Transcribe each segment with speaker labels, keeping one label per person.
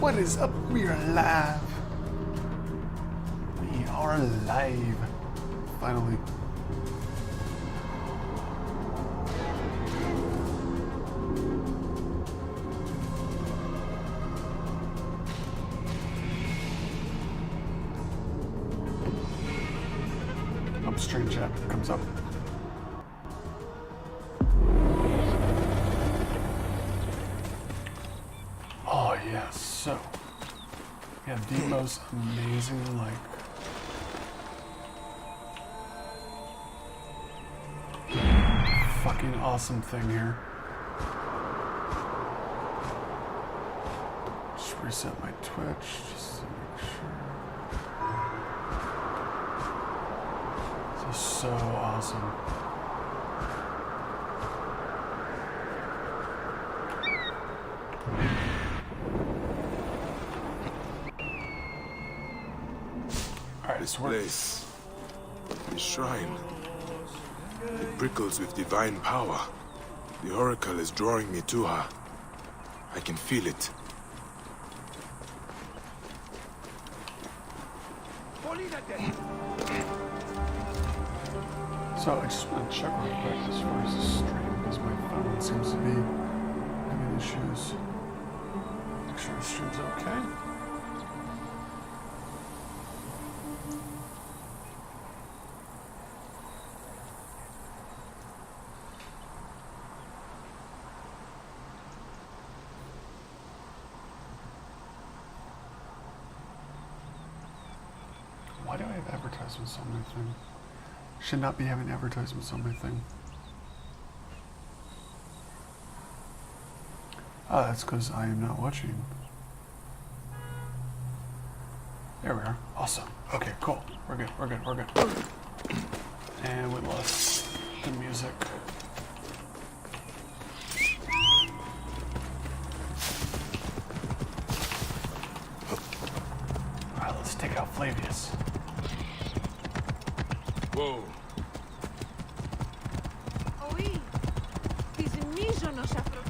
Speaker 1: What is up? We are alive. We are alive. Finally. Strange chat comes up. Oh yes, so we have the most amazing fucking awesome thing here. Just reset my Twitch just to make sure. So awesome. Alright,
Speaker 2: this place, the shrine, it prickles with divine power. The oracle is drawing me to her. I can feel it.
Speaker 1: So I just want to check real quick as far as the stream, because my phone seems to be having issues. Make sure the stream's okay. Why do I have advertisements on my thing? Should not be having advertisements on my thing. Oh, that's because I am not watching. There we are. Awesome. Okay, cool. We're good, we're good, we're good. And we lost the music. Alright, let's take out Flavius.
Speaker 2: Whoa.
Speaker 3: Oui. Τις μείζωνος αφρο...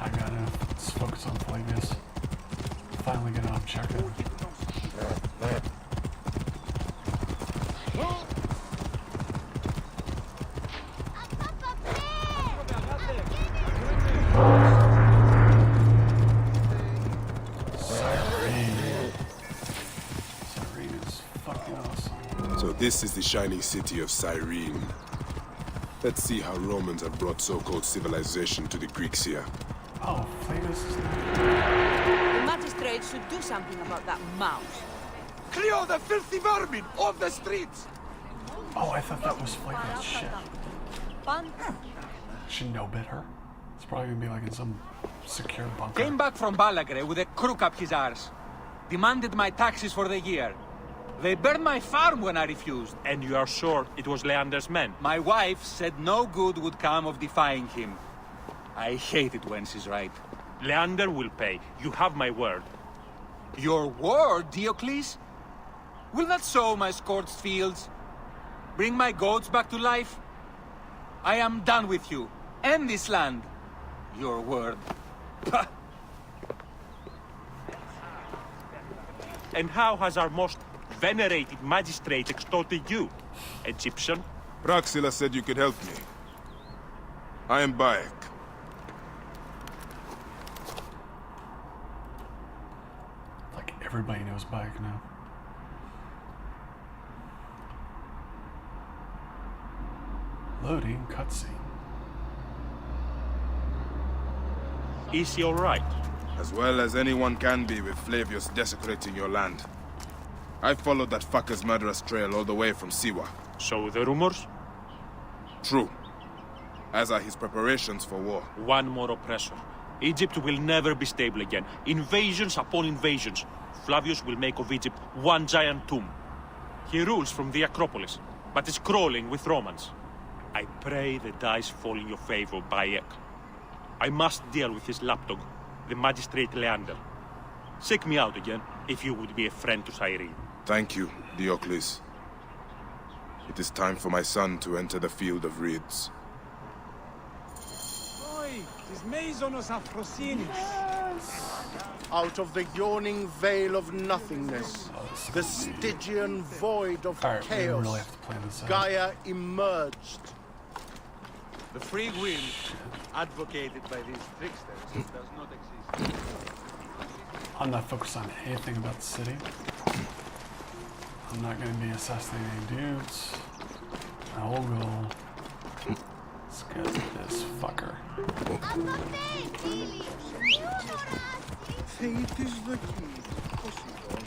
Speaker 1: I gotta focus on Flavius. Finally get on objective.
Speaker 2: This is the shining city of Cyrene. Let's see how Romans have brought so-called civilization to the Greeks here.
Speaker 1: Oh, Flavius is there.
Speaker 3: The magistrates should do something about that mouse.
Speaker 4: Clear the filthy vermin off the streets!
Speaker 1: Oh, I thought that was Flavius. Shit. Should know better. It's probably gonna be like in some secure bunker.
Speaker 4: Came back from Balagre with a crook up his arse. Demanded my taxes for the year. They burned my farm when I refused.
Speaker 5: And you are sure it was Leander's men?
Speaker 4: My wife said no good would come of defying him. I hate it when she's right.
Speaker 5: Leander will pay. You have my word.
Speaker 4: Your word, Diocles? Will that sow my scorched fields? Bring my goats back to life? I am done with you. And this land. Your word.
Speaker 5: And how has our most venerated magistrate extorted you, Egyptian?
Speaker 2: Praxila said you could help me. I am Bayek.
Speaker 1: Like everybody knows Bayek now. Loading cutscene.
Speaker 5: Is he alright?
Speaker 2: As well as anyone can be with Flavius desecrating your land. I followed that fucker's murderous trail all the way from Siwa.
Speaker 5: So the rumors?
Speaker 2: True. As are his preparations for war.
Speaker 5: One more oppressor. Egypt will never be stable again. Invasions upon invasions. Flavius will make of Egypt one giant tomb. He rules from the Acropolis, but is crawling with Romans. I pray the dice fall in your favor, Bayek. I must deal with his lapdog, the magistrate Leander. Seek me out again, if you would be a friend to Cyrene.
Speaker 2: Thank you, Diocles. It is time for my son to enter the field of reeds.
Speaker 6: Out of the yawning veil of nothingness, the Stygian void of
Speaker 1: Alright, we
Speaker 6: chaos,
Speaker 1: really have to play this out.
Speaker 6: Gaia emerged.
Speaker 4: The free will advocated by these tricksters does not exist.
Speaker 1: I'm not focused on anything about the city. I'm not going to be assassinating dudes. My whole goal is to get this fucker.
Speaker 6: Fate is the key. Possible.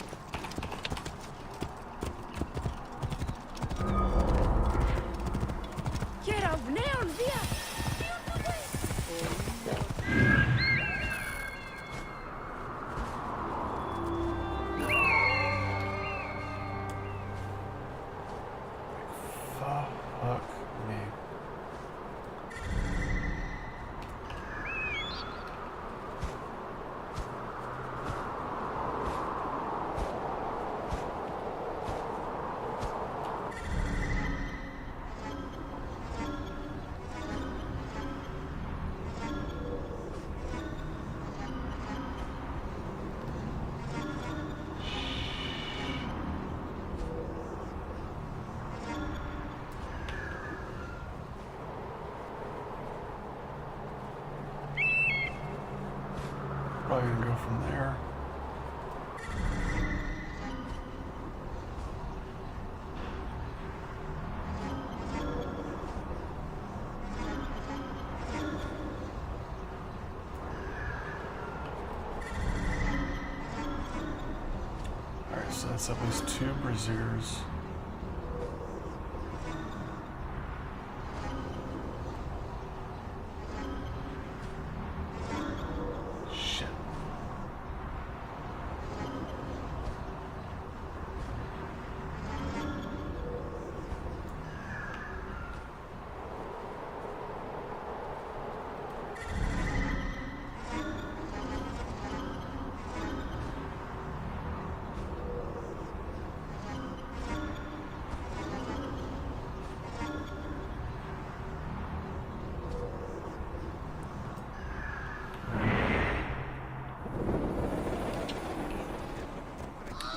Speaker 1: Fuck me. Probably gonna go from there. Alright, so that's at least 2 braziers. Shit.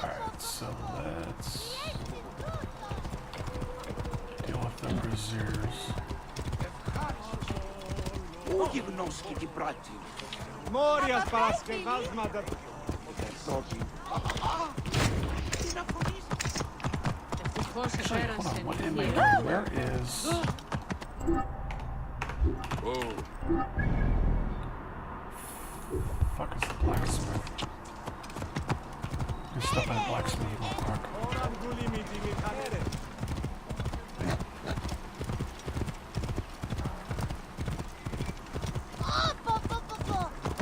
Speaker 1: Alright, so let's deal with the braziers.
Speaker 6: Μόριας παρασκευάσματα.
Speaker 1: Actually, hold on, what am I doing? Where is...
Speaker 2: Oh,
Speaker 1: Fuck is the blacksmith? Let me stop at blacksmith real quick.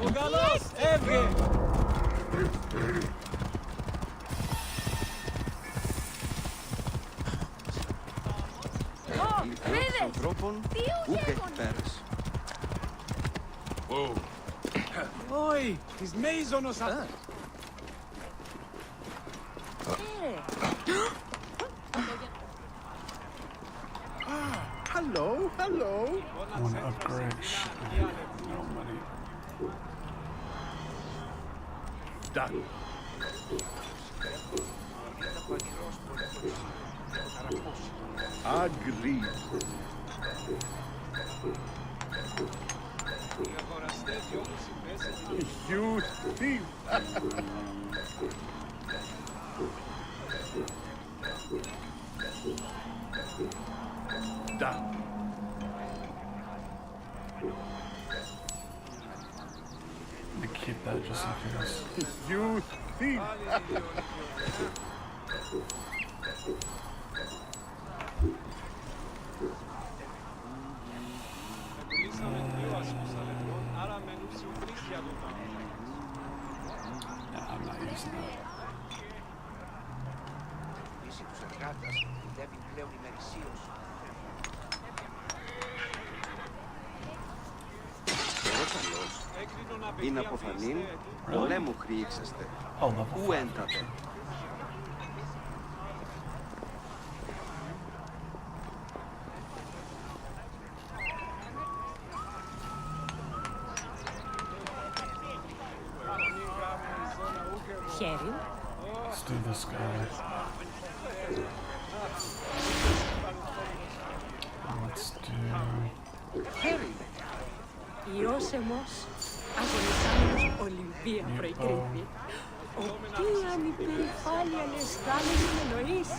Speaker 4: Ο καλός έβγε!
Speaker 7: Ανθρώπων ούτε πέρας.
Speaker 2: whoa.
Speaker 4: Όι, της μέιζονος α...
Speaker 6: Hello, hello.
Speaker 1: I want to upgrade. Shit, man. No money.
Speaker 6: Done. Agreed. You thief. Done.
Speaker 1: I'm gonna keep that just in case.
Speaker 6: You thief.
Speaker 1: Nah, I'm not using that.
Speaker 7: Τους εργάτες δουλεύει πλέον ημερησίως. Εγώ καλός. Είναι αποθανήν, πολέμου χρήξεστε.
Speaker 1: Oh, level
Speaker 7: Ου
Speaker 1: 5.
Speaker 7: έντατε.
Speaker 3: Χέρι.
Speaker 1: Let's do this guy. Let's do...
Speaker 3: Ιώσεμος, αγωνισάμενος Ολυμπία προεκρίνει. Οποίαν υπερηφάνεια λεστάλες εννοείς.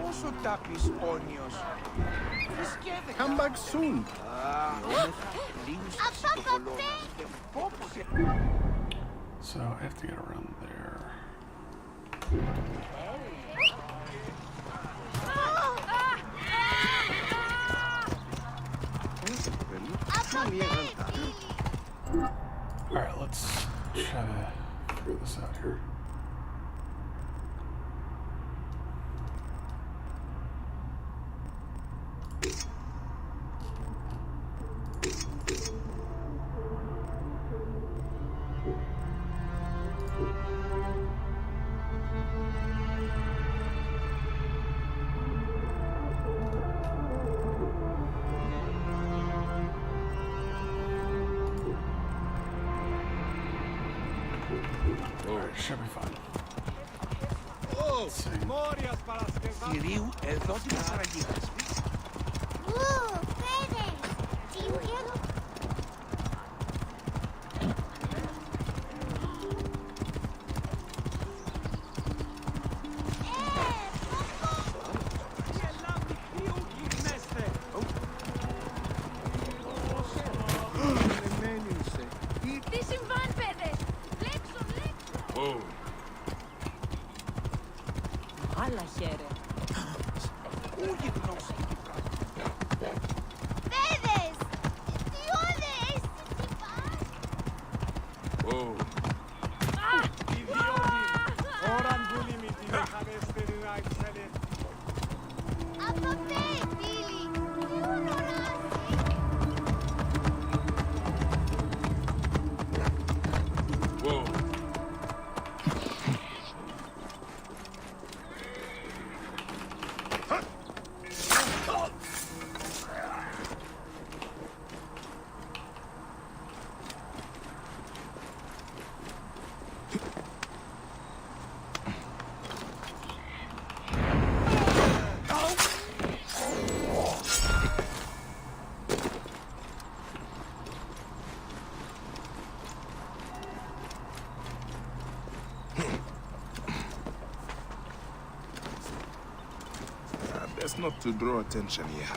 Speaker 7: Πόσο τάπης όνιος.
Speaker 6: Come back soon.
Speaker 1: So I have to get around there. Alright, let's try to figure this out here. Alright, should be fine. Let's see.
Speaker 4: Κυρίου, εδώ την ασαραγγίδας.
Speaker 3: Τι συμβάν, παιδες! Λέξω, λέξω! Άλλα χαίρε.
Speaker 7: Ούγη γνώση.
Speaker 8: Παιδες! Τι ώρες! Τι πας! Από πέ, φίλοι! Τι ώρας!
Speaker 2: Best not to draw attention here.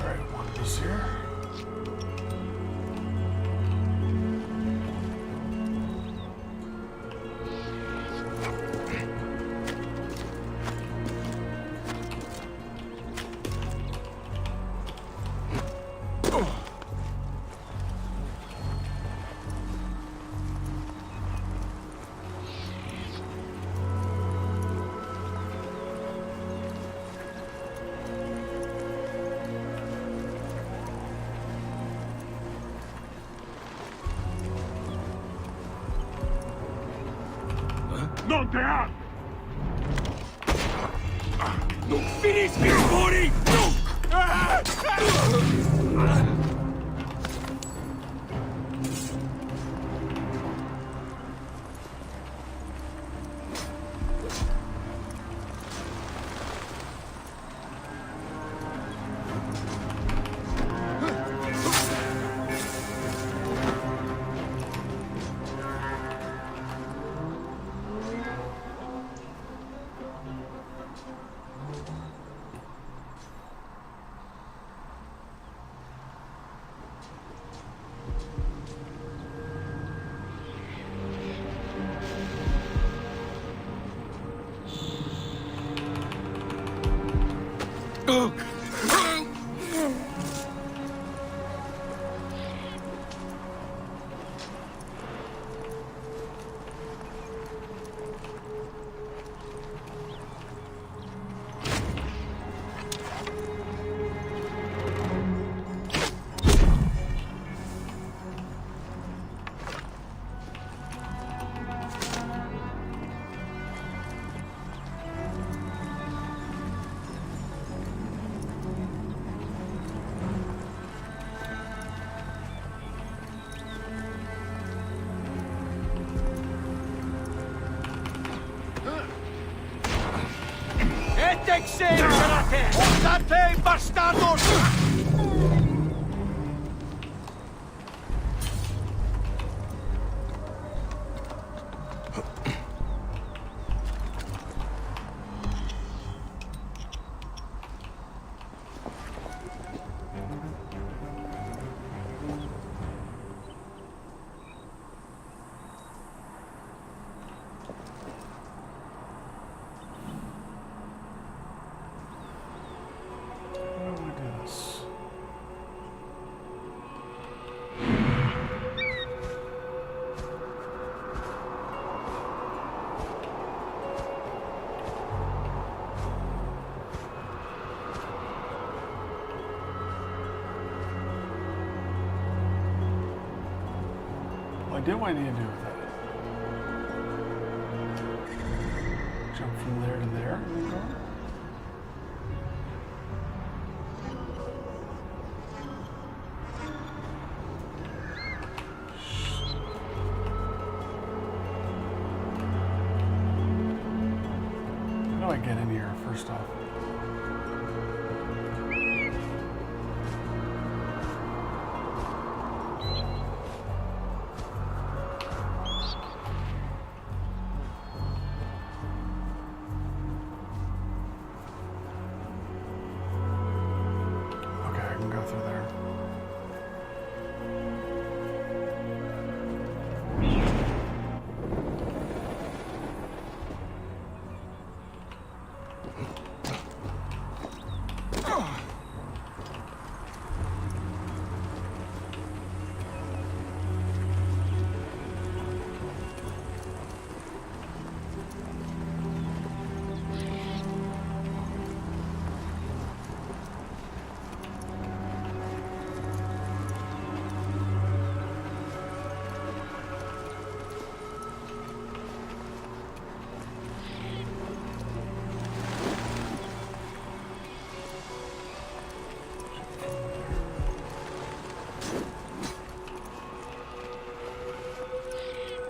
Speaker 1: Alright, one of this here.
Speaker 6: Osate, bastardos!
Speaker 1: How do we do this? What do I need to do with that? Jump from there to there and then go? How do I get in here first off? Okay, I can go through there.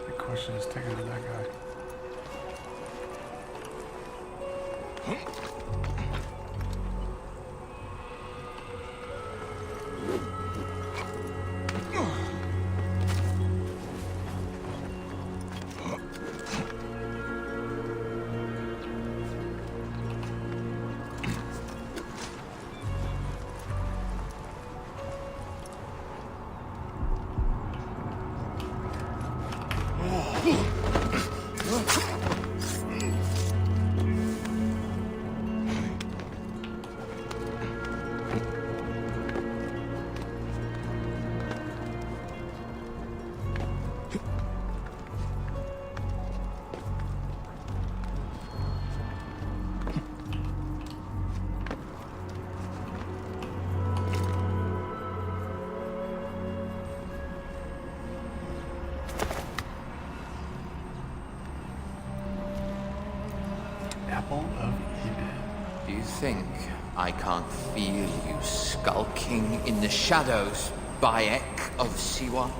Speaker 1: The question is taking to that guy. Apple of Eden.
Speaker 9: Do you think I can't feel you skulking in the shadows, Bayek of Siwa?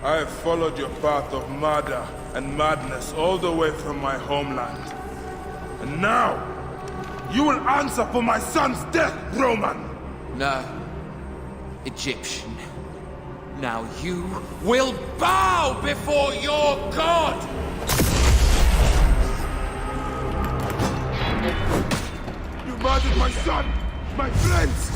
Speaker 2: I have followed your path of murder and madness all the way from my homeland. And now, you will answer for my son's death, Roman!
Speaker 9: No. Egyptian. Now you will bow before your god!
Speaker 2: You murdered my son! My friends!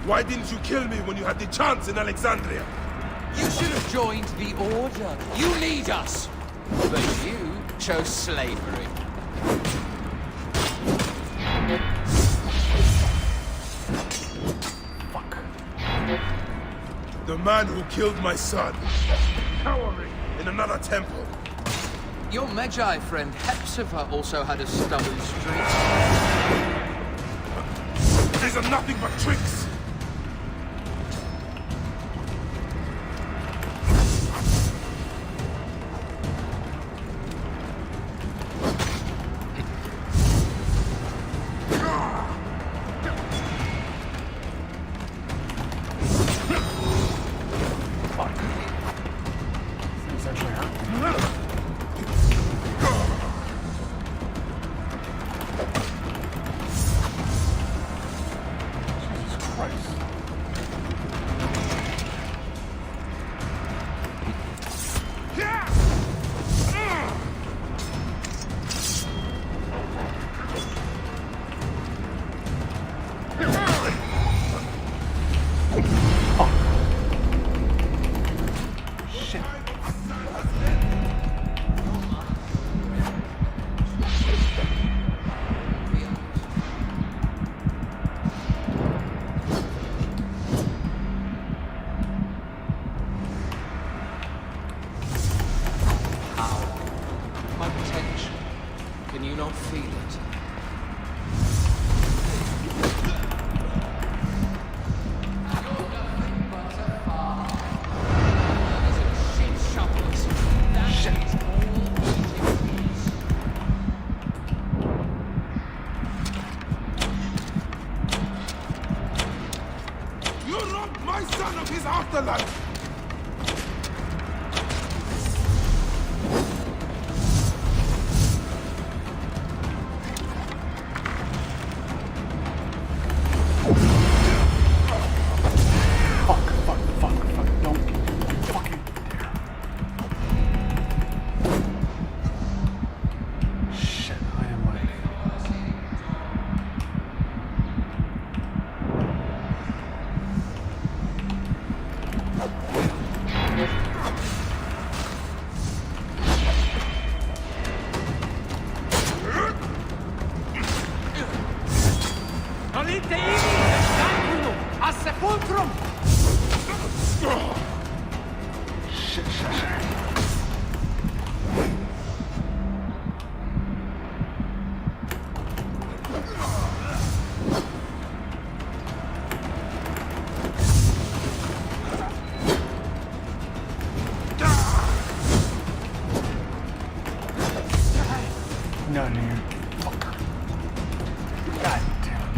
Speaker 2: Why didn't you kill me when you had the chance in Alexandria?
Speaker 9: You should have joined the Order. You lead us! But you chose slavery.
Speaker 1: Fuck.
Speaker 2: The man who killed my son, cowering in another temple.
Speaker 9: Your Magi friend Hepzibah also had a stubborn streak.
Speaker 2: These are nothing but tricks.
Speaker 1: Things actually hurt. Jesus Christ. Shit.
Speaker 9: My tension. Can you not feel it?
Speaker 2: You robbed my son of his afterlife!
Speaker 1: Fuck, fuck, fuck, fuck. Don't fucking dare. Shit, I am like...
Speaker 4: Nolite ibi, Stanculum, a sepulcrum!
Speaker 1: Shit, shit, shit. No, no, you fucker. God damn it.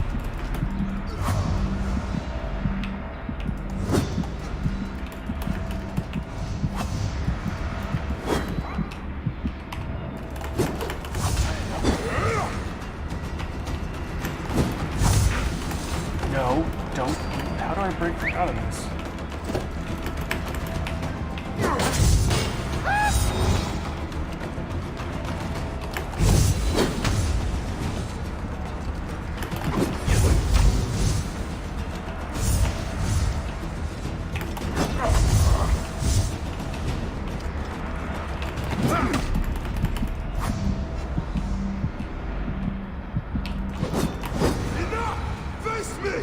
Speaker 1: No, don't. How do I break out of this?
Speaker 2: Enough! Face me!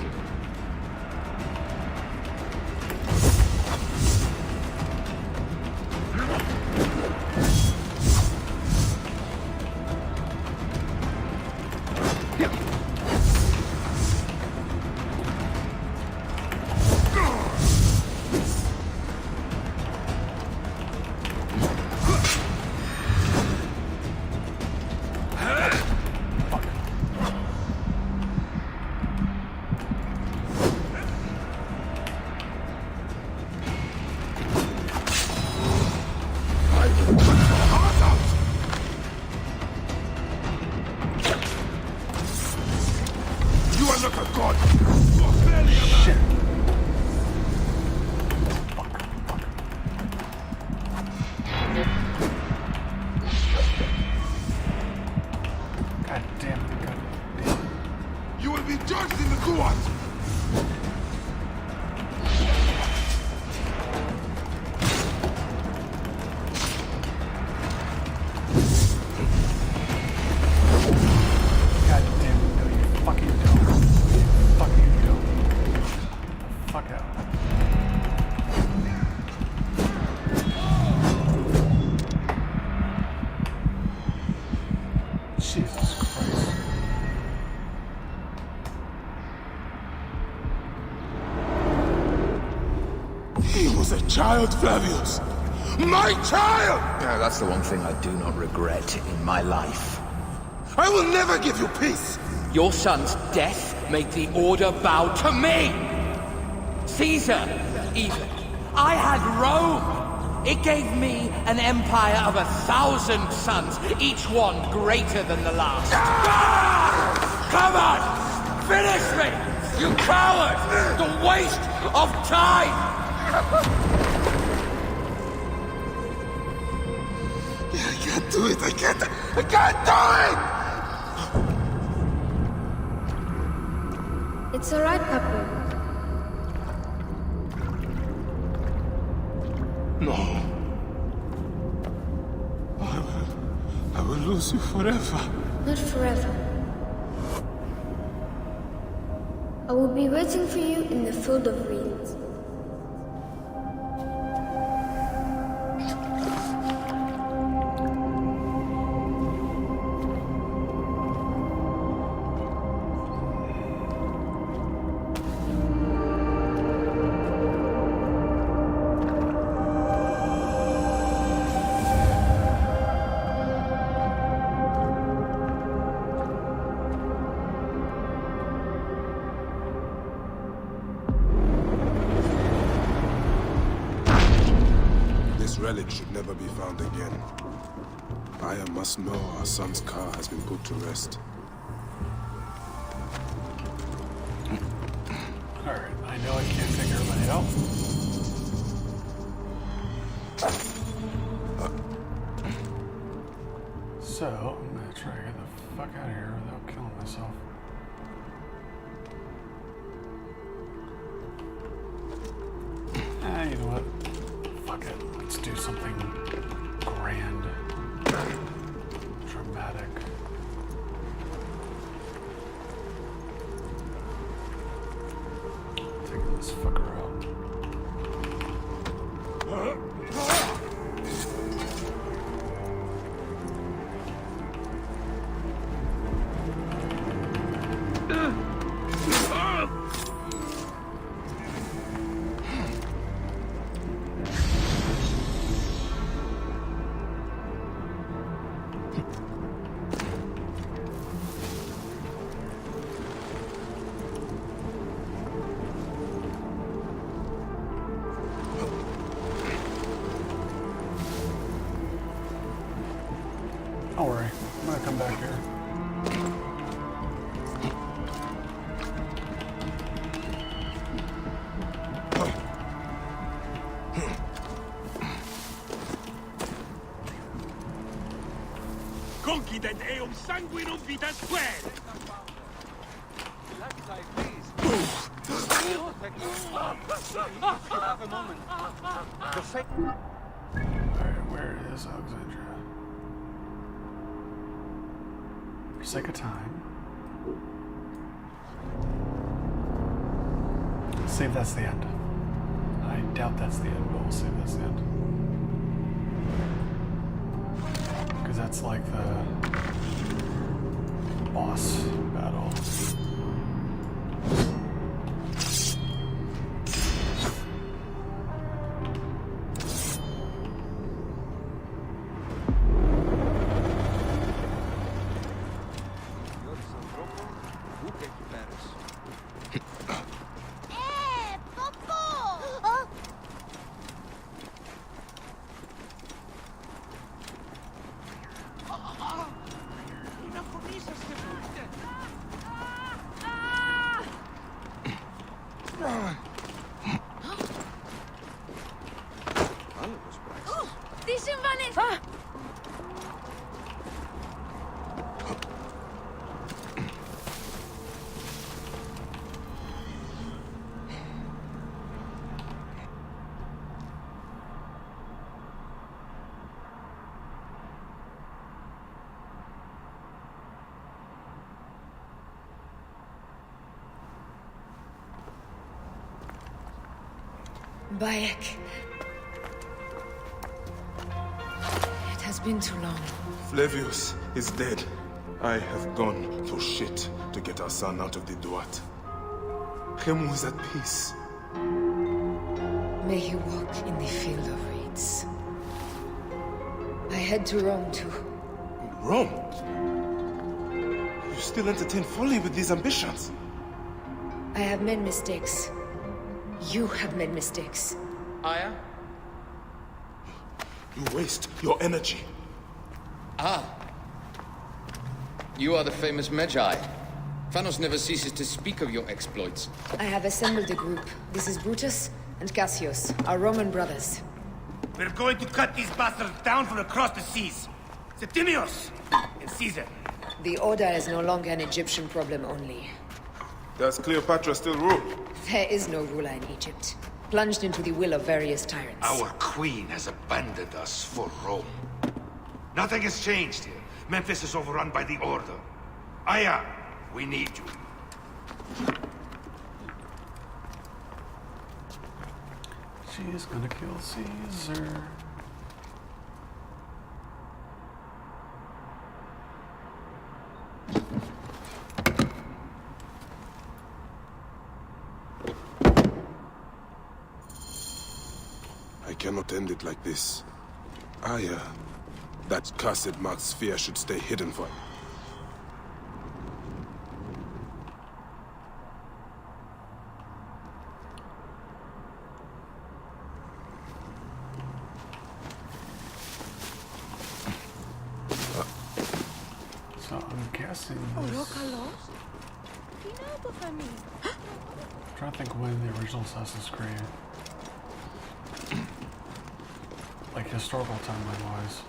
Speaker 1: fuck out. Jesus Christ.
Speaker 2: He was a child, Flavius! My child!
Speaker 9: Yeah, that's the one thing I do not regret in my life.
Speaker 2: I will never give you peace!
Speaker 9: Your son's death made the Order bow to me! Caesar, even. I had Rome! It gave me an empire of 1,000 sons, each one greater than the last. Ah! Come on! Finish me! You coward! The waste of time!
Speaker 2: I can't do it, I can't do it!
Speaker 8: It's alright, Papa.
Speaker 2: No. I will lose you forever.
Speaker 8: Not forever. I will be waiting for you in the field of reeds.
Speaker 2: Relic should never be found again. Aya must know our son's car has been put to rest.
Speaker 1: Alright, I know I can't take everybody out. So, I'm gonna try to get the fuck out of here without killing myself. You know what? Fuck it. Let's do something grand. Dramatic. Taking this fucker out. Don't worry, I'm gonna come back here.
Speaker 5: Concident eum sanguinum vitas quae!
Speaker 4: Have a moment. The fake.
Speaker 1: Alright, where is Alexandria? For sake of time. See if that's the end. I doubt that's the end, but we'll see if that's the end. Because that's like the boss battle.
Speaker 10: Bayek. It has been too long.
Speaker 2: Flavius is dead. I have gone through shit to get our son out of the Duat. Khemu is at peace.
Speaker 10: May he walk in the field of reeds. I head to Rome too.
Speaker 2: Rome? You still entertain folly with these ambitions?
Speaker 10: I have made mistakes. You have made mistakes.
Speaker 9: Aya?
Speaker 2: You waste your energy.
Speaker 9: Ah. You are the famous Magi. Thanos never ceases to speak of your exploits.
Speaker 10: I have assembled a group. This is Brutus and Cassius, our Roman brothers.
Speaker 11: We're going to cut these bastards down from across the seas. Septimius and Caesar.
Speaker 10: The Order is no longer an Egyptian problem only.
Speaker 2: Does Cleopatra still rule?
Speaker 10: There is no ruler in Egypt. Plunged into the will of various tyrants.
Speaker 11: Our queen has abandoned us for Rome. Nothing has changed here. Memphis is overrun by the Order. Aya, we need you.
Speaker 1: She is gonna kill Caesar.
Speaker 2: I cannot end it like this. Aya, that cursed marked sphere should stay hidden for...
Speaker 1: So I'm guessing this... I'm trying to think when the original Assassin's Creed. Like historical timeline-wise.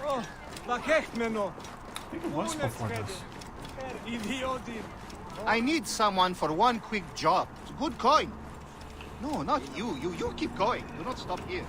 Speaker 4: Oh,
Speaker 1: I think it was before this.
Speaker 6: I need someone for one quick job. Good coin. No, not you. You keep going. Do not stop here.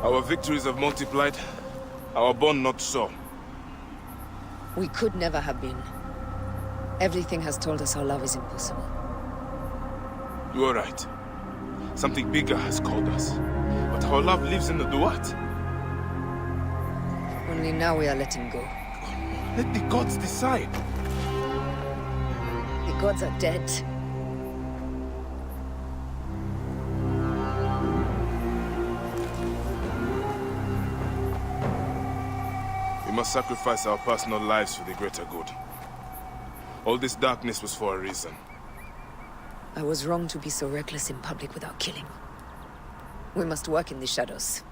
Speaker 2: Our victories have multiplied, our bond not so.
Speaker 10: We could never have been. Everything has told us our love is impossible.
Speaker 2: You are right. Something bigger has called us. But our love lives in the Duat.
Speaker 10: Only now we are letting go.
Speaker 2: Let the gods decide.
Speaker 10: The gods are dead.
Speaker 2: We must sacrifice our personal lives for the greater good. All this darkness was for a reason.
Speaker 10: I was wrong to be so reckless in public without killing. We must work in the shadows.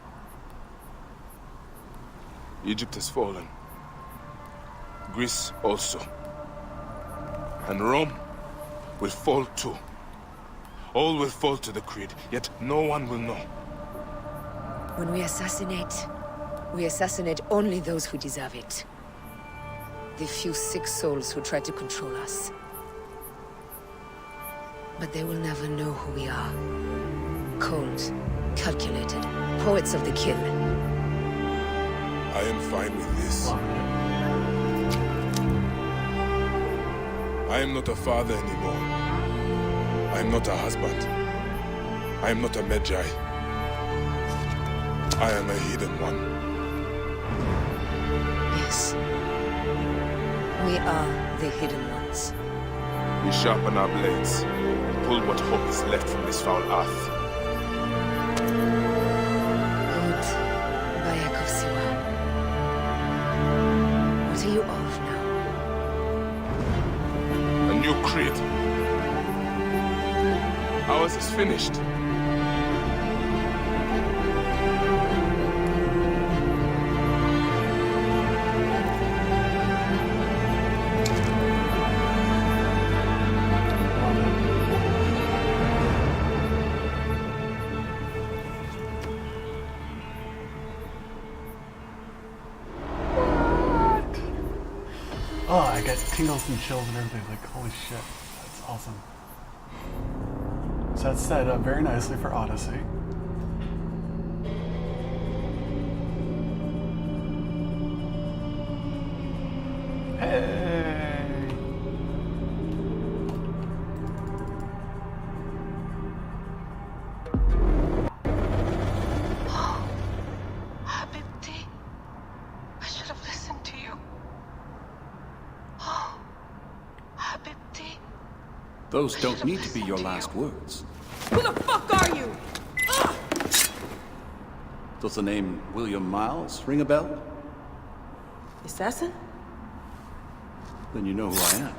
Speaker 2: Egypt has fallen. Greece also. And Rome will fall too. All will fall to the creed, yet no one will know.
Speaker 10: When we assassinate only those who deserve it. The few sick souls who try to control us. But they will never know who we are. Cold, calculated, poets of the kill.
Speaker 2: I am fine with this. I am not a father anymore. I am not a husband. I am not a Magi. I am a hidden one.
Speaker 10: Yes. We are the hidden ones.
Speaker 2: We sharpen our blades, pull what hope is left from this foul earth.
Speaker 10: Good. Bayek of Siwa. What are you of now?
Speaker 2: A new creed. Ours is finished.
Speaker 1: Oh, I got tingles and chills and everything. Like, holy shit. That's awesome. So that's set up very nicely for Odyssey. Hey!
Speaker 12: Habibti, I should have listened to you. Oh, Habibti.
Speaker 13: Those don't need to be your last words.
Speaker 3: Who the fuck are you?
Speaker 13: Does the name William Miles ring a bell?
Speaker 12: Assassin?
Speaker 13: Then you know who I am.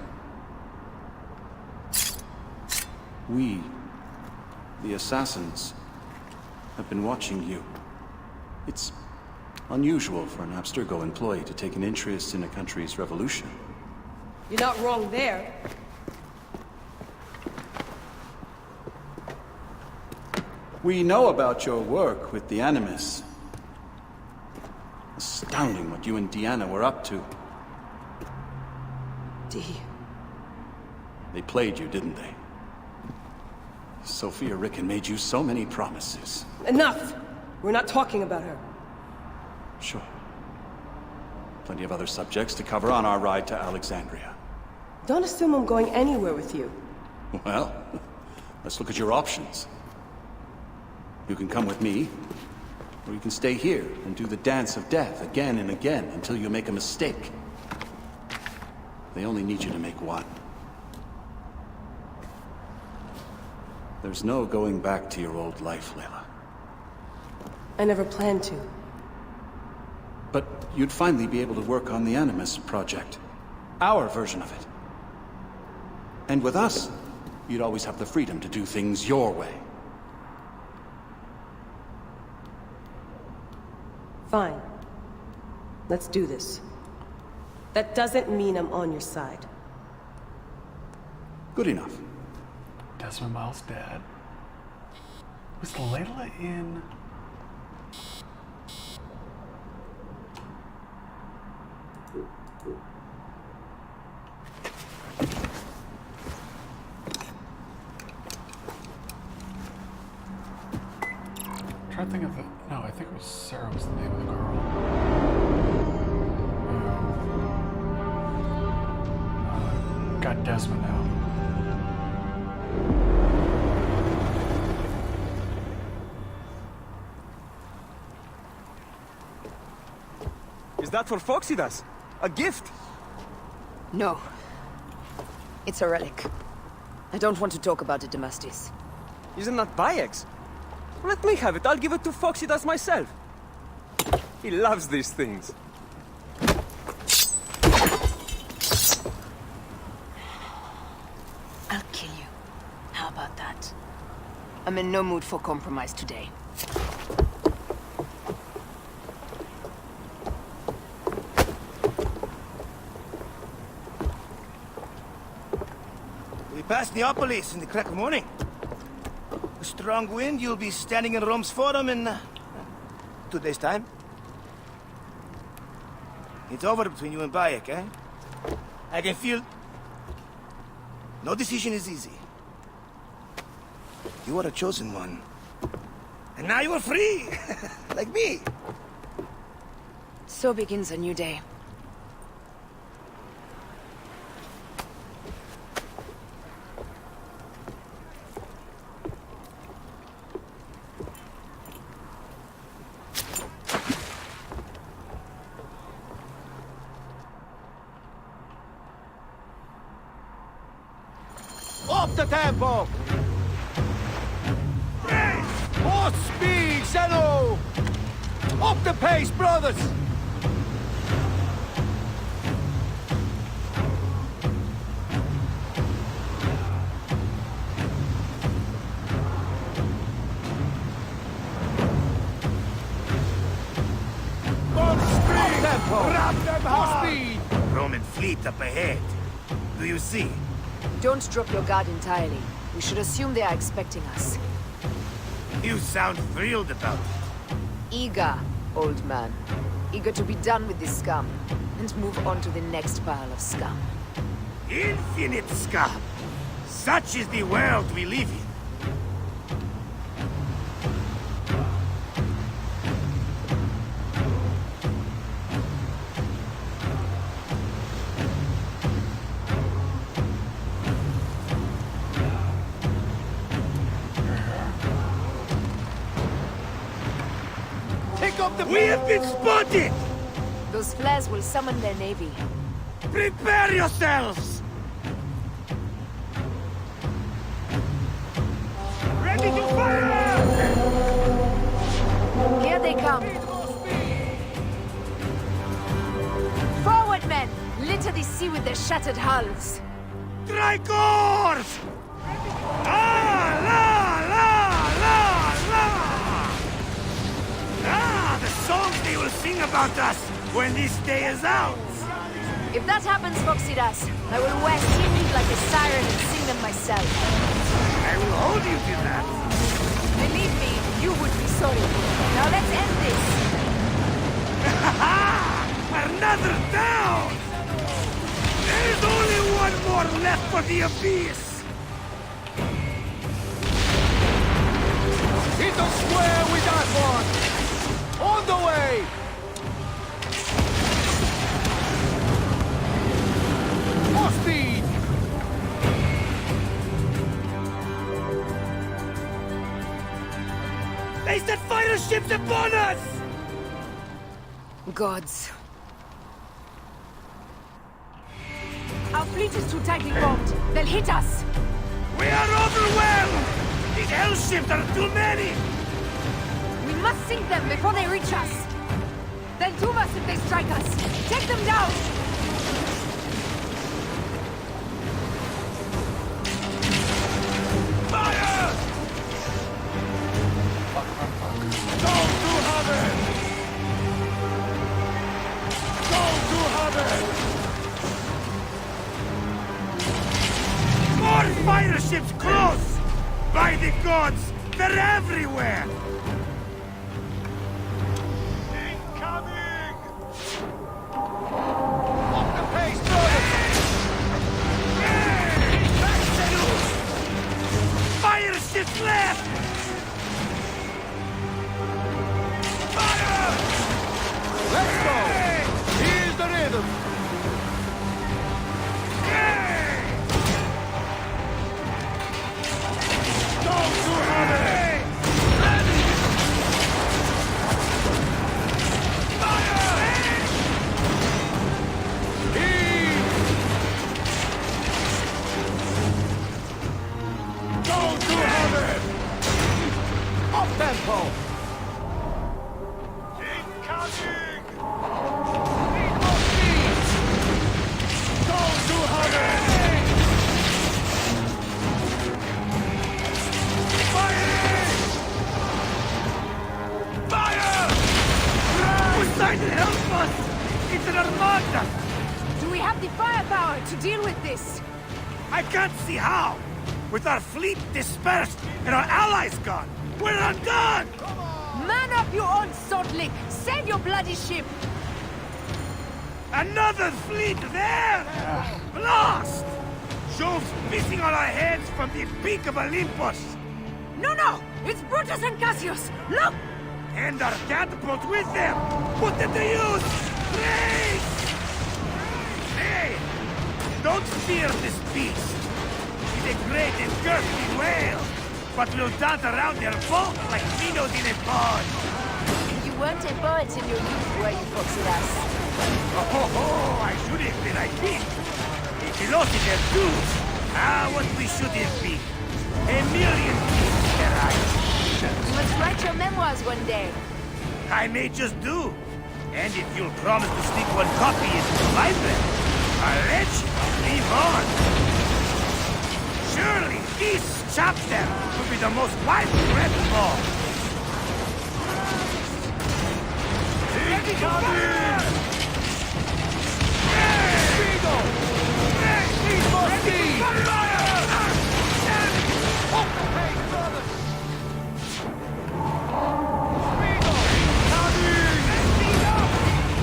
Speaker 13: We, the assassins, have been watching you. It's unusual for an Abstergo employee to take an interest in a country's revolution.
Speaker 3: You're not wrong there.
Speaker 13: We know about your work with the Animus. Astounding what you and Deanna were up to. They played you, didn't they? Sophia Ricken made you so many promises.
Speaker 12: Enough! We're not talking about her.
Speaker 13: Sure. Plenty of other subjects to cover on our ride to Alexandria.
Speaker 12: Don't assume I'm going anywhere with you.
Speaker 13: Well, let's look at your options. You can come with me, or you can stay here and do the dance of death again and again until you make a mistake. They only need you to make one. There's no going back to your old life, Layla.
Speaker 12: I never planned to.
Speaker 13: But you'd finally be able to work on the Animus project. Our version of it. And with us, you'd always have the freedom to do things your way.
Speaker 12: Fine. Let's do this. That doesn't mean I'm on your side.
Speaker 13: Good enough.
Speaker 1: Desmond Miles' dad. Was Layla in... I'm trying to think of it. No, I think it was Sarah was the name of the girl. Got Desmond now.
Speaker 14: Is that for Foxidas? A gift?
Speaker 10: No. It's a relic. I don't want to talk about it, Damastis.
Speaker 14: Isn't that Bayek's? Let me have it. I'll give it to Foxidas myself. He loves these things.
Speaker 10: I'll kill you. How about that? I'm in no mood for compromise today.
Speaker 15: We passed Neapolis in the crack of morning. A strong wind, you'll be standing in Rome's Forum in 2 days' time. It's over between you and Bayek, eh? I can feel... No decision is easy. You are a chosen one. And now you are free! Like me!
Speaker 10: So begins a new day.
Speaker 15: Up the tempo! More speed, Zeno! Up the pace, brothers!
Speaker 6: More speed! Roman fleet up ahead. Do you see?
Speaker 10: Don't drop your guard entirely. We should assume they are expecting us.
Speaker 6: You sound thrilled about it.
Speaker 10: Eager, old man. Eager to be done with this scum, and move on to the next pile of scum.
Speaker 6: Infinite scum! Such is the world we live in. We have been spotted!
Speaker 10: Those flares will summon their navy.
Speaker 6: Prepare yourselves! Ready to fire!
Speaker 10: Here they come. Forward, men! Litter the sea with their shattered hulls.
Speaker 6: Tricors! Ah, la, la, la, la! Ah, the songs they will sing about us when this day is out!
Speaker 10: If that happens, Foxidas, I will wear seaweed like a siren and sing them myself.
Speaker 6: I will hold you to that.
Speaker 10: Believe me, you would be sorry. Now let's end this.
Speaker 6: Another down! There is only one more left for the abyss!
Speaker 15: Hit them square with that one! On the way! More speed!
Speaker 6: They set fighter ships upon us!
Speaker 10: Gods.
Speaker 3: Our fleet is too tightly bombed. They'll hit us.
Speaker 6: We are overwhelmed! These hell ships are too many!
Speaker 3: We must sink them before they reach us. They'll doom us if they strike us. Take them down!
Speaker 6: Fire! Go to heaven! Go to heaven! More fighter ships close! By the gods, they're everywhere! Incoming! Off the pace, brothers! Fire ships left! Fire!
Speaker 15: Let's go! Here's the rhythm!
Speaker 6: Go to heaven! Go to heaven!
Speaker 15: Up tempo!
Speaker 6: Incoming! Need more speed! Go to heaven! Fire! Fire! Poseidon, help us! It's an armada!
Speaker 3: Do we have the firepower to deal with this?
Speaker 6: I can't see how! With our fleet dispersed and our allies gone, we're undone!
Speaker 3: Man up, you old salt lick! Save your bloody ship!
Speaker 6: Another fleet there! Blast! Jove's missing on our heads from the peak of Olympus!
Speaker 3: No! It's Brutus and Cassius! Look!
Speaker 6: And our catapult with them! Put them to use! Race! Hey! Don't fear this beast! He's a great and girthy whale, but will dance around their boat like minnows in a pond!
Speaker 10: You weren't a poet in your youth, were you, Foxidas?
Speaker 6: Oh, I should have been, I think! A philosopher too! What we shouldn't be. A million things that
Speaker 3: You must write your memoirs one day.
Speaker 6: I may just do. And if you'll promise to sneak one copy into the library, I'll let you live on. Surely this chapter will be the most widespread of all.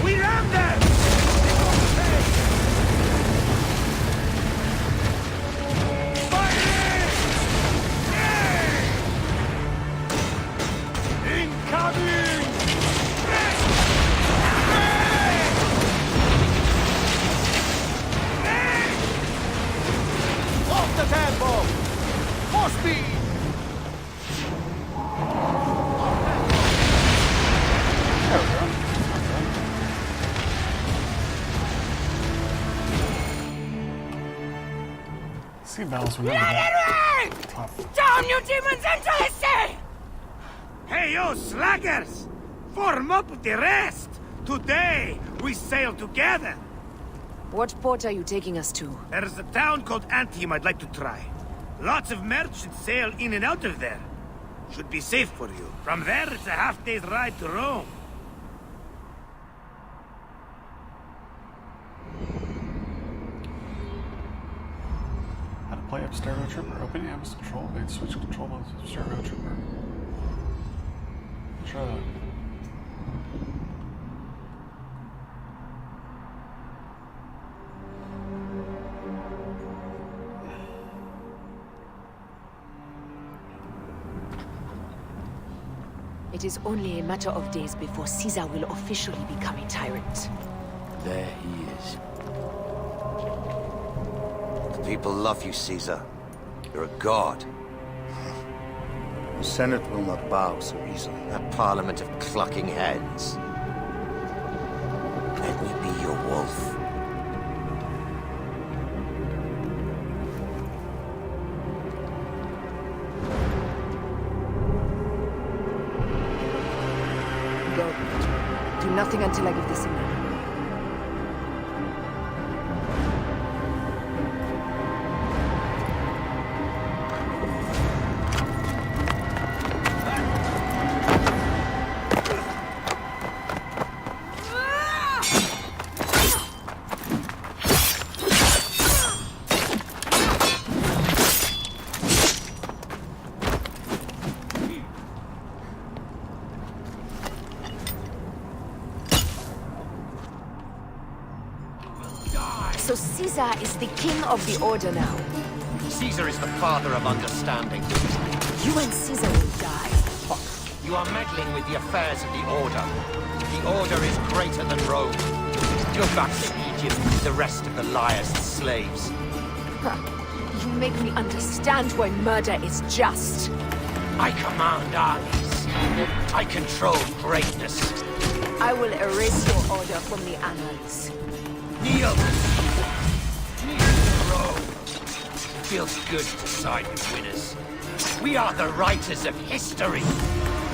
Speaker 6: We love them!
Speaker 14: Off the tempo! More speed!
Speaker 1: There we go. Sea battles, remember that. Tough.
Speaker 6: Down, you demons, into the sea! Hey, you slackers! Form up with the rest! Today, we sail together!
Speaker 10: What port are you taking us to?
Speaker 6: There's a town called Antium I'd like to try. Lots of merchants sail in and out of there. Should be safe for you. From there, it's a half-day's ride to Rome.
Speaker 1: How to play up Stereo Trooper. Open Am's control. Wait, switch control modes of Stereo Trooper. Try that.
Speaker 10: It is only a matter of days before Caesar will officially become a tyrant.
Speaker 11: There he is. The people love you, Caesar. You're a god.
Speaker 15: The Senate will not bow so easily.
Speaker 11: A parliament of clucking hens. Let me be your wolf.
Speaker 10: Go. Do nothing until I give the signal. So Caesar is the king of the Order now.
Speaker 11: Caesar is the father of understanding.
Speaker 10: You and Caesar will die.
Speaker 11: You are meddling with the affairs of the Order. The Order is greater than Rome. Go back to Egypt with the rest of the liars and slaves.
Speaker 10: You make me understand why murder is just.
Speaker 11: I command armies. I control greatness.
Speaker 10: I will erase your order from the annals.
Speaker 11: Kneel! Kneel to Rome. Feels good to side with winners. We are the writers of history.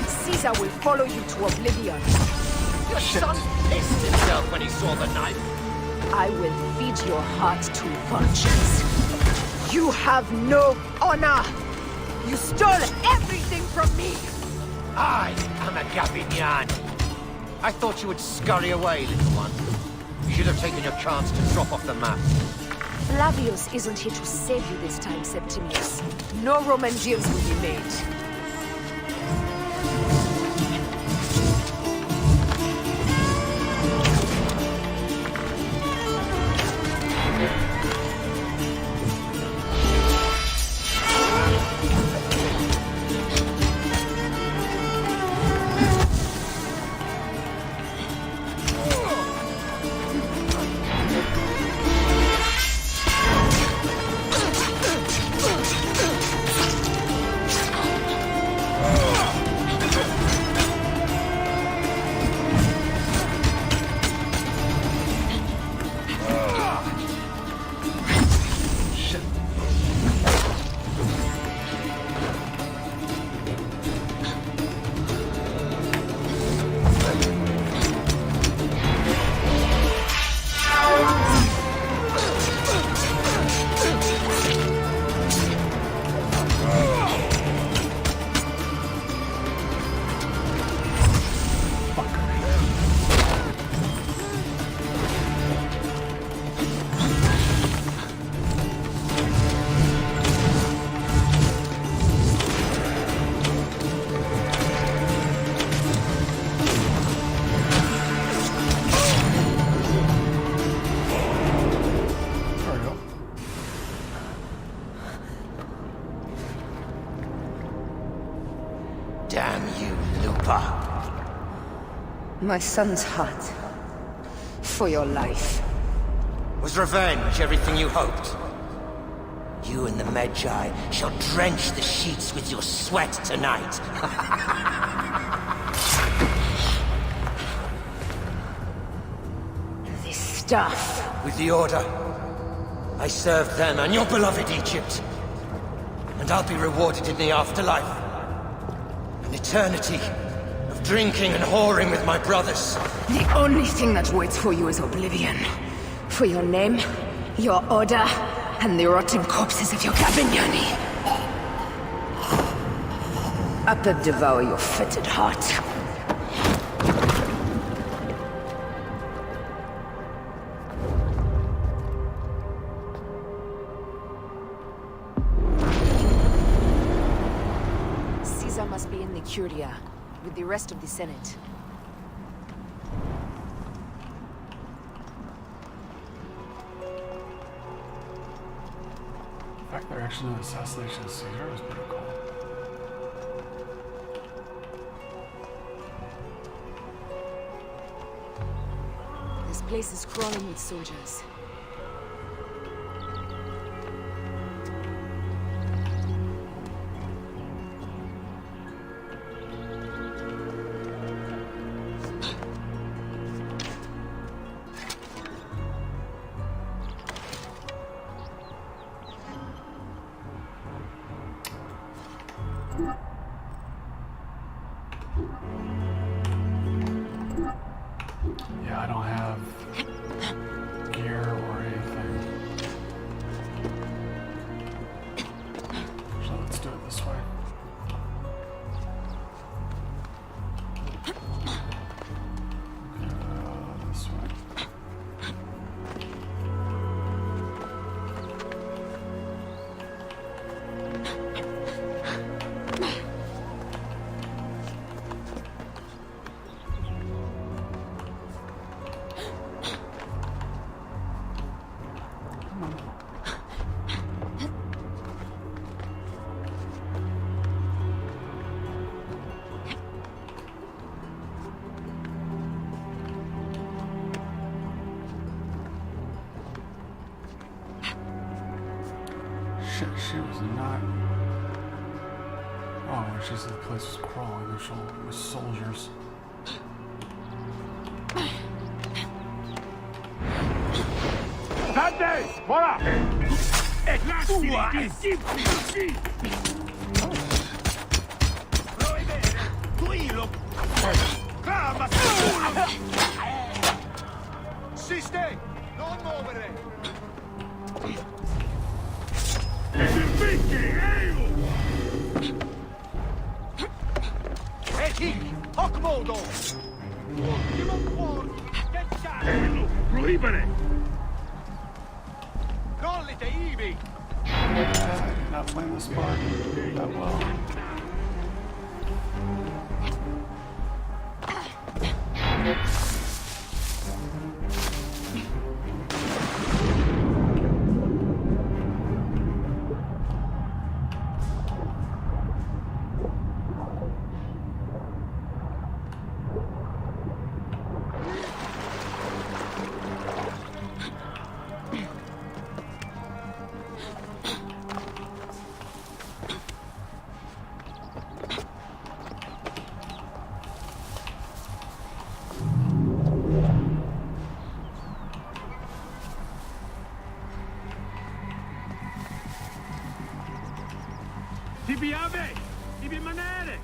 Speaker 10: Caesar will follow you to oblivion.
Speaker 11: Your son pissed himself when he saw the knife.
Speaker 10: I will feed your heart to vultures. You have no honor! You stole everything from me!
Speaker 11: I am a Gavignani. I thought you would scurry away, little one. You should have taken your chance to drop off the map.
Speaker 10: Flavius isn't here to save you this time, Septimius. No Roman deals will be made.
Speaker 11: Viper.
Speaker 10: My son's heart. For your life.
Speaker 11: Was revenge everything you hoped? You and the Medjay shall drench the sheets with your sweat tonight.
Speaker 10: This stuff.
Speaker 11: With the Order, I served them and your beloved Egypt. And I'll be rewarded in the afterlife. An eternity of drinking and whoring with my brothers.
Speaker 10: The only thing that waits for you is oblivion. For your name, your order, and the rotten corpses of your Gabignani. Up and devour your fetid heart. Caesar must be in the Curia, with the rest of the Senate.
Speaker 1: The fact they're actually an assassination of Caesar is pretty cool.
Speaker 10: This place is crawling with soldiers.
Speaker 1: Yeah, I don't have gear or anything. So let's do it this way. This way. Shit, she was not. Oh, she said the place was crawling with soldiers.
Speaker 6: Dante! Voilà! È tua! È sì! Vuoi bene? Tuilo! Calma! Siste! Non muovere! E si picchi! E chi? Hoc-modo! Ultimo fuori! Denciare! Proibere! Collite, Ivi!
Speaker 1: I did not play this part that well.
Speaker 6: Devi rimanere!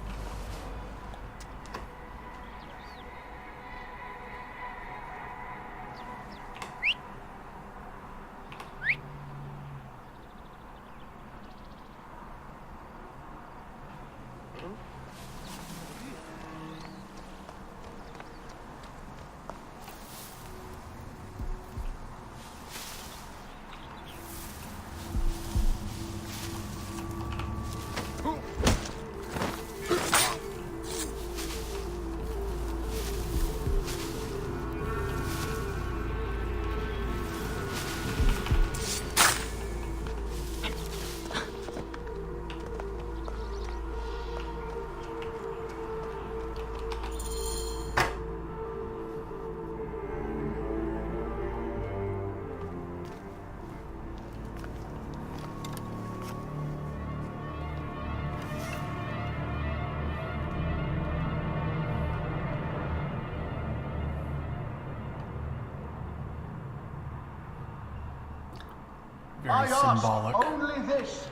Speaker 1: Very symbolic.
Speaker 16: Only this,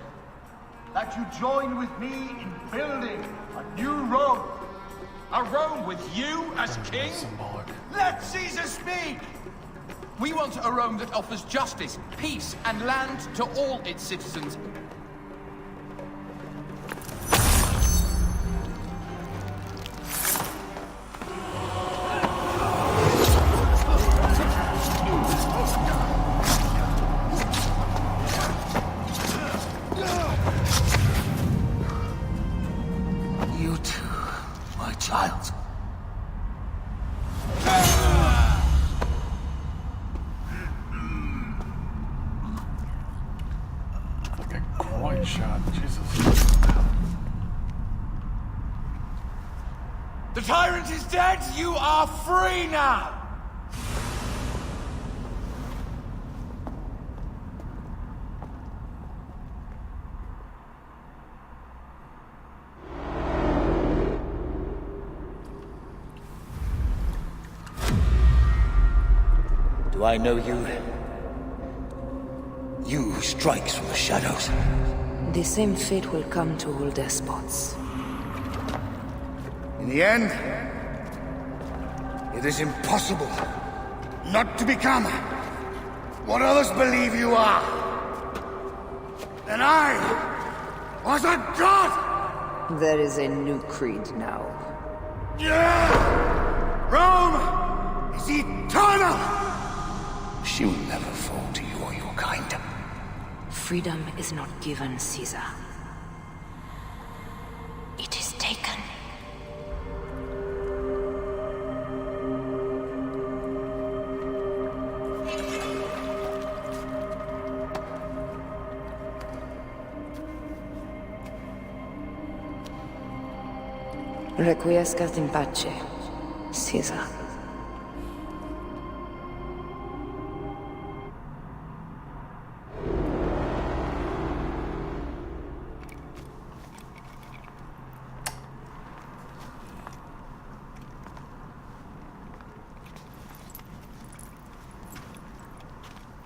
Speaker 16: that you join with me in building a new Rome.
Speaker 4: A Rome with you as king?
Speaker 1: Symbolic.
Speaker 4: Let Caesar speak! We want a Rome that offers justice, peace, and land to all its citizens.
Speaker 11: You too, my child.
Speaker 1: Like a groin shot, Jesus.
Speaker 9: The tyrant is dead. You are free now.
Speaker 11: Do I know you? You who strikes from the shadows.
Speaker 10: The same fate will come to all despots.
Speaker 15: In the end, it is impossible not to become what others believe you are. And I was a god!
Speaker 10: There is a new creed now.
Speaker 15: Rome is eternal!
Speaker 11: She will never fall to you or your kind.
Speaker 10: Freedom is not given, Caesar. It is taken. Requiescat in pace, Caesar.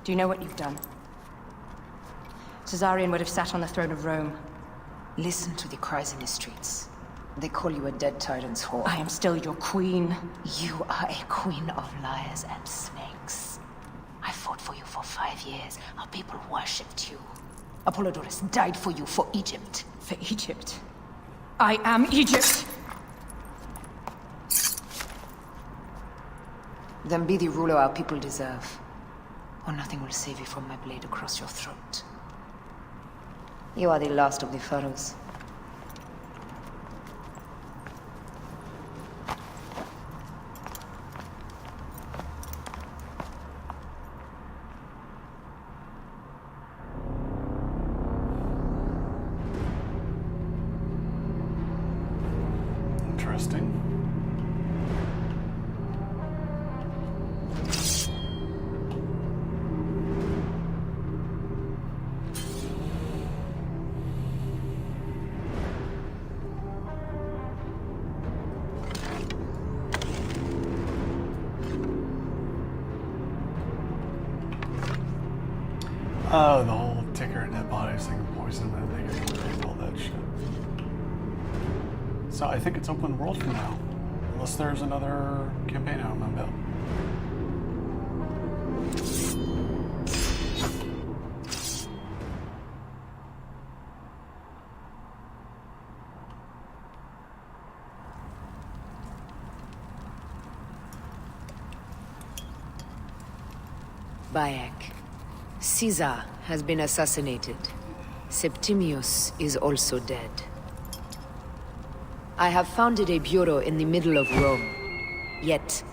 Speaker 17: Do you know what you've done? Caesarion would have sat on the throne of Rome.
Speaker 10: Listen to the cries in the streets. They call you a dead tyrant's whore.
Speaker 17: I am still your queen.
Speaker 10: You are a queen of liars and snakes. I fought for you for 5 years. Our people worshipped you. Apollodorus died for you, for Egypt.
Speaker 17: For Egypt? I am Egypt!
Speaker 10: Then be the ruler our people deserve. Or nothing will save you from my blade across your throat. You are the last of the pharaohs.
Speaker 1: Interesting. Oh, the whole ticker and net bodies thing, poison, and they get rid of all that shit. So I think it's open world for now. Unless there's another campaign out on my belt.
Speaker 10: Bayek. Caesar has been assassinated. Septimius is also dead. I have founded a bureau in the middle of Rome. Yet,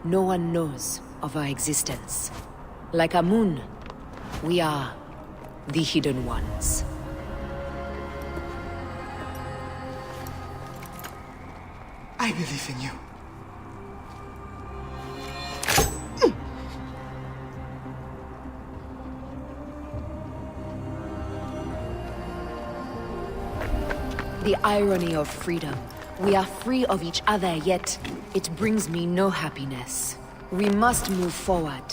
Speaker 10: no one knows of our existence. Like Amun, we are the Hidden Ones.
Speaker 15: I believe in you.
Speaker 10: The irony of freedom. We are free of each other, yet it brings me no happiness. We must move forward.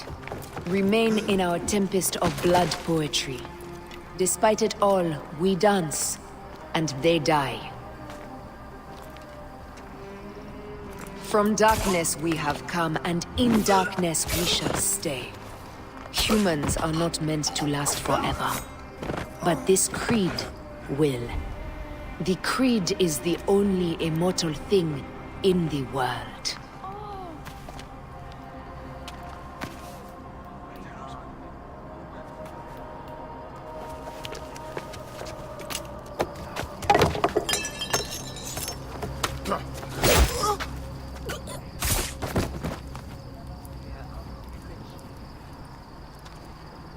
Speaker 10: remain in our tempest of blood poetry. Despite it all, we dance, and they die. From darkness we have come, and in darkness we shall stay. Humans are not meant to last forever, but this creed will. The creed is the only immortal thing in the world.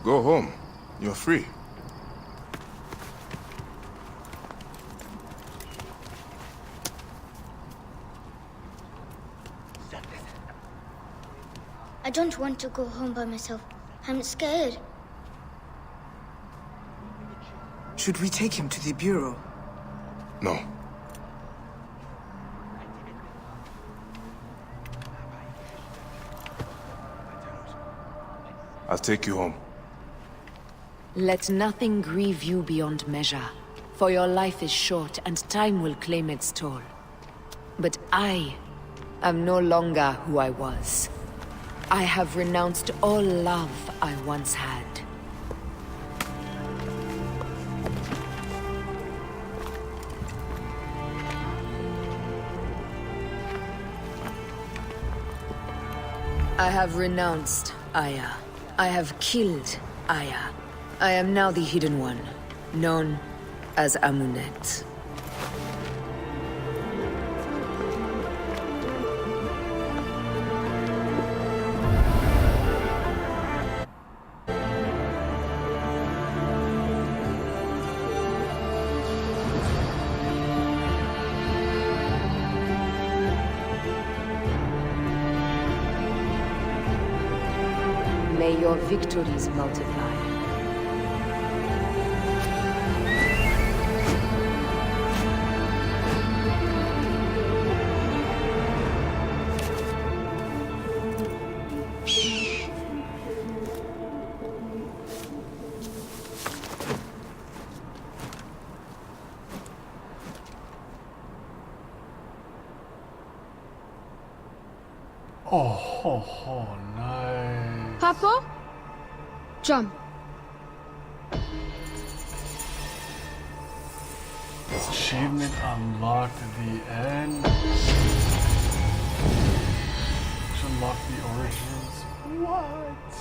Speaker 2: Go home. You're free.
Speaker 8: I don't want to go home by myself. I'm scared.
Speaker 18: Should we take him to the Bureau?
Speaker 2: No. I'll take you home.
Speaker 10: Let nothing grieve you beyond measure, for your life is short and time will claim its toll. But I am no longer who I was. I have renounced all love I once had. I have renounced Aya. I have killed Aya. I am now the Hidden One, known as Amunet. May your victories multiply.
Speaker 1: Oh, nice.
Speaker 8: Papa? Jump.
Speaker 1: Achievement unlocked at the end. Should unlock the origins. What?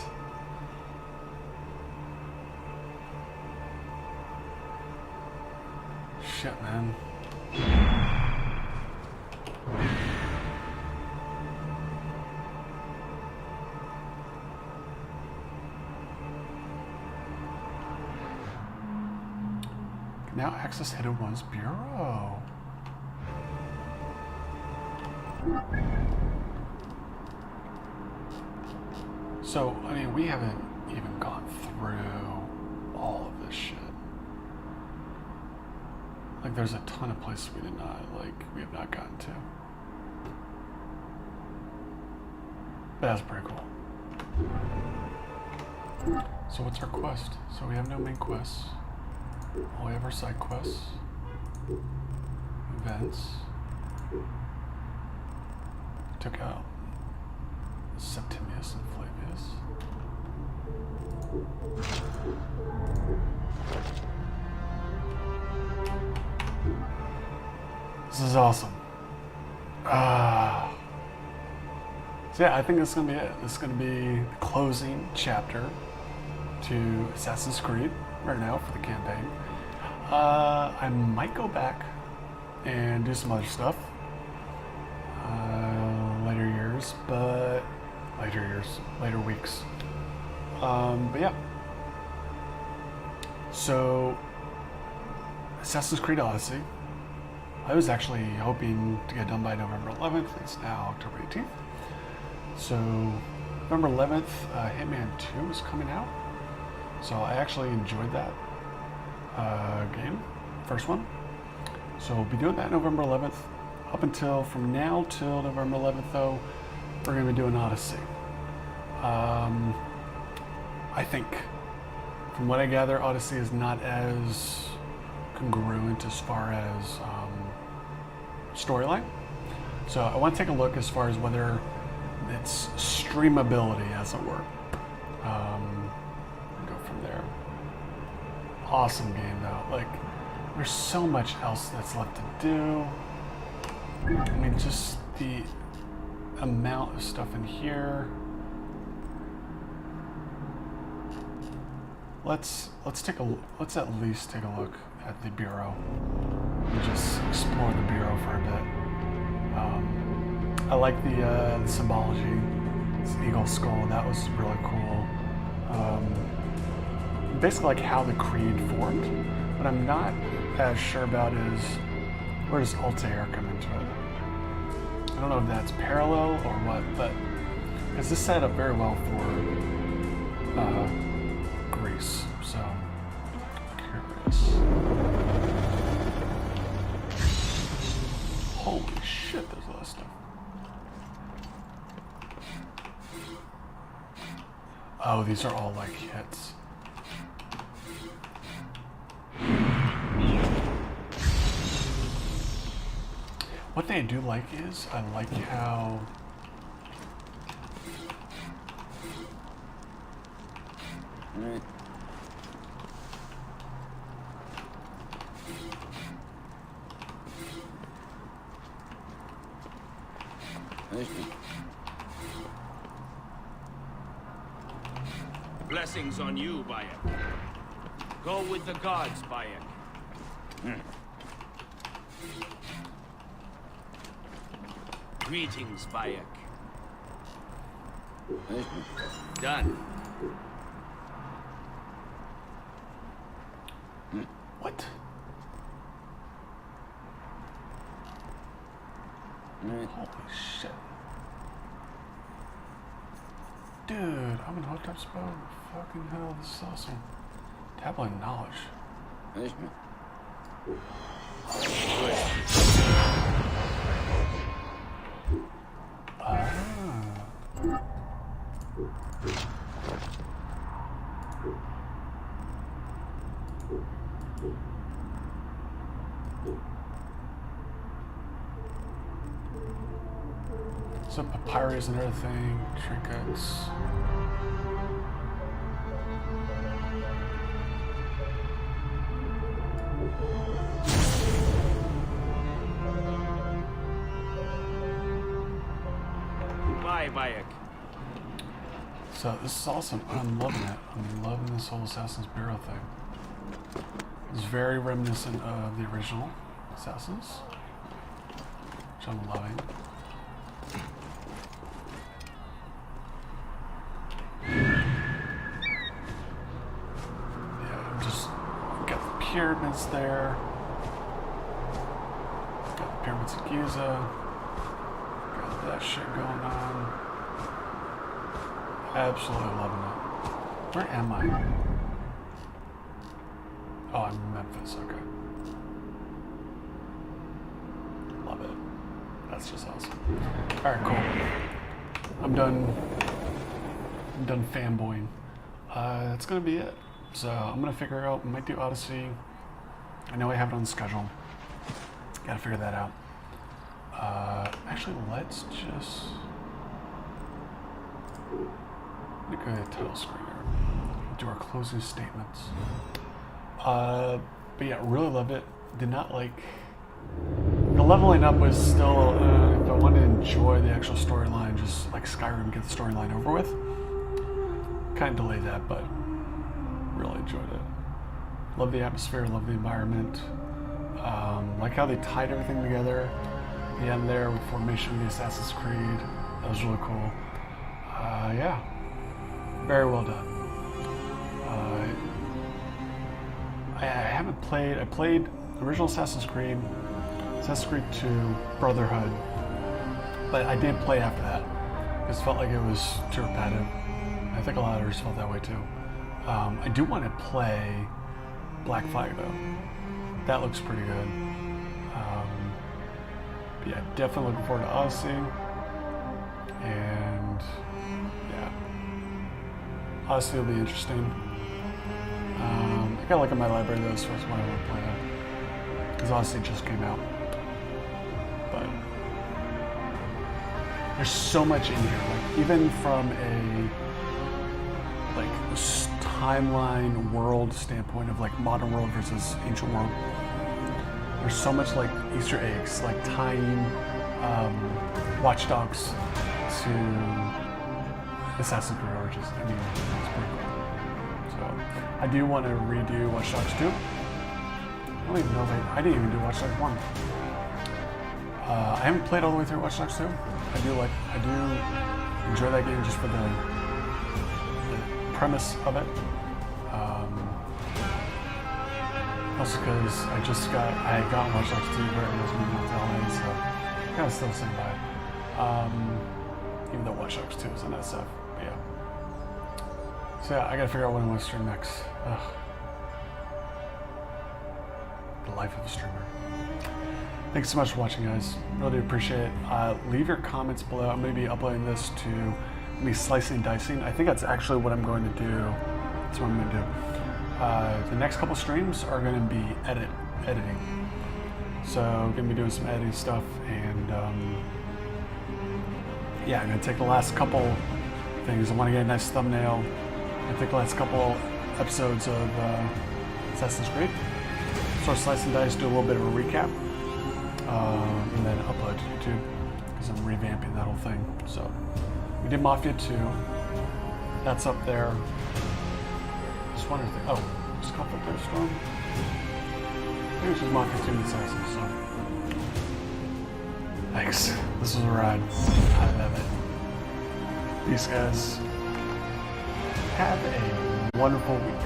Speaker 1: Shit, man. Now access Hidden One's Bureau. So, I mean, we haven't even gone through all of this shit. Like, there's a ton of places we have not gotten to. But that's pretty cool. So what's our quest? So we have no main quests. All we have are side quests, events. Took out Septimius and Flavius. This is awesome. So yeah, I think this is gonna be it. This is gonna be the closing chapter to Assassin's Creed right now for the campaign. I might go back and do some other stuff later weeks. But yeah. So Assassin's Creed Odyssey. I was actually hoping to get done by November 11th. It's now October 18th. So November 11th, Hitman 2 is coming out. So I actually enjoyed that game, first one. So we'll be doing that November 11th. Up until, from now till November 11th though, we're going to be doing Odyssey. I think, from what I gather, Odyssey is not as congruent as far as storyline. So I want to take a look as far as whether it's streamability, as it were. Go from there. Awesome game, though. Like, there's so much else that's left to do. I mean, just the amount of stuff in here. Let's at least take a look at the Bureau and just explore the Bureau for a bit. I like the symbology. This eagle skull, that was really cool. Basically like how the Creed formed. What I'm not as sure about is where does Altair come into it? I don't know if that's parallel or what, but because this set up very well for Greece, so curious. Holy shit, there's a lot of stuff. Oh, these are all like hits. What they do like is, I like how
Speaker 6: Blessings on you, Bayek. Go with the gods, Bayek. Greetings, Bayek. Done.
Speaker 1: What? Holy shit. Dude, I'm in hooked up spot. Fucking hell, this is awesome. Tablet of knowledge. So papyrus and everything, trinkets.
Speaker 6: Bye, Bayek.
Speaker 1: So this is awesome. I'm loving it. I'm loving this whole Assassin's Bureau thing. It's very reminiscent of the original Assassins, which I'm loving. Pyramids there. Got the pyramids of Giza. Got that shit going on. Absolutely loving it. Where am I? Oh, I'm in Memphis, okay. Love it. That's just awesome. Alright, cool. I'm done fanboying. That's gonna be it. So I'm gonna figure out, I might do Odyssey. I know I have it on the schedule. Gotta figure that out. Actually, let's just go to the title screen here. Do our closing statements. But yeah, really loved it. Did not like the leveling up was still. If I wanted to enjoy the actual storyline, just like Skyrim, get the storyline over with. Kind of delayed that, but really enjoyed it. Love the atmosphere, love the environment. Like how they tied everything together. At the end there with formation of the Assassin's Creed. That was really cool. Yeah, very well done. I haven't played. I played original Assassin's Creed, Assassin's Creed 2, Brotherhood, but I didn't play after that because it felt like it was too repetitive. I think a lot of others felt that way too. I do want to play Black Flag though. That looks pretty good. But yeah, definitely looking forward to Odyssey. And yeah, Odyssey will be interesting. I gotta look at my library though as far as what I want to play that. Because Odyssey just came out. But there's so much in here. Like even from a timeline world standpoint of like modern world versus ancient world. There's so much like Easter eggs, like tying Watch Dogs to Assassin's Creed Origins. I mean, it's pretty cool. So, I do want to redo Watch Dogs 2. I don't even know if I didn't even do Watch Dogs 1. I haven't played all the way through Watch Dogs 2. I do enjoy that game just for the premise of it. Also because I got Watch Dogs 2 where it was moving out to LA, so kind of still sitting by it. Even though Watch Dogs 2 is on that stuff, but yeah. So yeah, I gotta figure out what I want to stream next. Ugh. The life of a streamer. Thanks so much for watching, guys. Really appreciate it. Leave your comments below. I'm going to be uploading this to me slicing and dicing. I think that's actually what I'm going to do. That's what I'm going to do. The next couple streams are going to be editing. So I'm going to be doing some editing stuff, and yeah, I'm going to take the last couple things. I want to get a nice thumbnail. I'm going to take the last couple episodes of Assassin's Creed. Sort of slice and dice, do a little bit of a recap. And then upload to YouTube because I'm revamping that whole thing. So we did Mafia 2. That's up there. Just wonder if is Conflict there strong? Maybe it's just Mafia 2 and Assassins. So thanks. This was a ride. I love it. Peace, guys. Have a wonderful week.